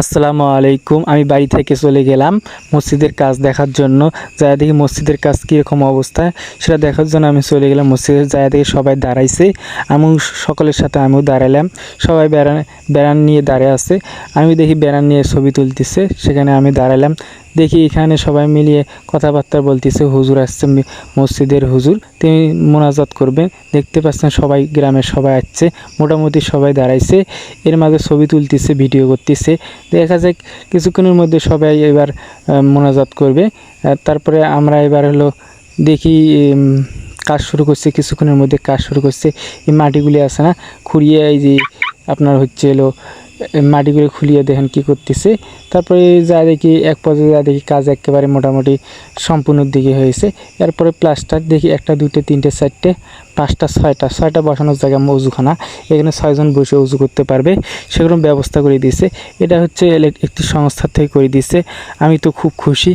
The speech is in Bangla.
আসসালামু আলাইকুম। আমি বাড়ি থেকে চলে গেলাম মসজিদের কাজ দেখার জন্য। যায়া দেখি মসজিদের কাজ কীরকম অবস্থা সেটা দেখার জন্য আমি চলে গেলাম মসজিদে। যায়া দেখি সবাই দাঁড়াইছে, আমি সকলের সাথে আমিও দাঁড়ালাম। সবাই ব্যানার নিয়ে দাঁড়িয়ে আছে, আমি দেখি ব্যানার নিয়ে ছবি তুলতেছে, সেখানে আমি দাঁড়ালাম। দেখি এখানে সবাই মিলিয়ে কথাবার্তা বলতেছে। হুজুর আসছে, মসজিদের হুজুর, তিনি মোনাজাত করবেন। দেখতে পাচ্ছেন সবাই, গ্রামের সবাই আসছে, মোটামুটি সবাই দাঁড়াইছে। এর মাঝে ছবি তুলতেছে, ভিডিও করতেছে। দেখা যাক কিছুক্ষণের মধ্যে সবাই এবার মোনাজাত করবে। তারপরে আমরা এবার হলো দেখি কাজ শুরু করছে। কিছুক্ষণের মধ্যে কাজ শুরু করছে। এই মাটিগুলি আছে না, খুঁড়িয়ে এই যে আপনার হচ্ছে হলো মাটিগুলো খুলিয়ে দেখেন কি করতেছে। তারপরে যা দেখি এক পর্যায়ে যা দেখি কাজ একেবারে মোটামুটি সম্পূর্ণর দিকে হয়েছে। এরপরে প্লাস্টার দেখি 1টা 2টা 3টে 4টে 5টা 6টা বসানোর জায়গা অজুখানা, এখানে 6 জন বসে উজু করতে পারবে, সেগুলো ব্যবস্থা করে দিয়েছে। এটা হচ্ছে একটি সংস্থা থেকে করে দিয়েছে। আমি তো খুব খুশি।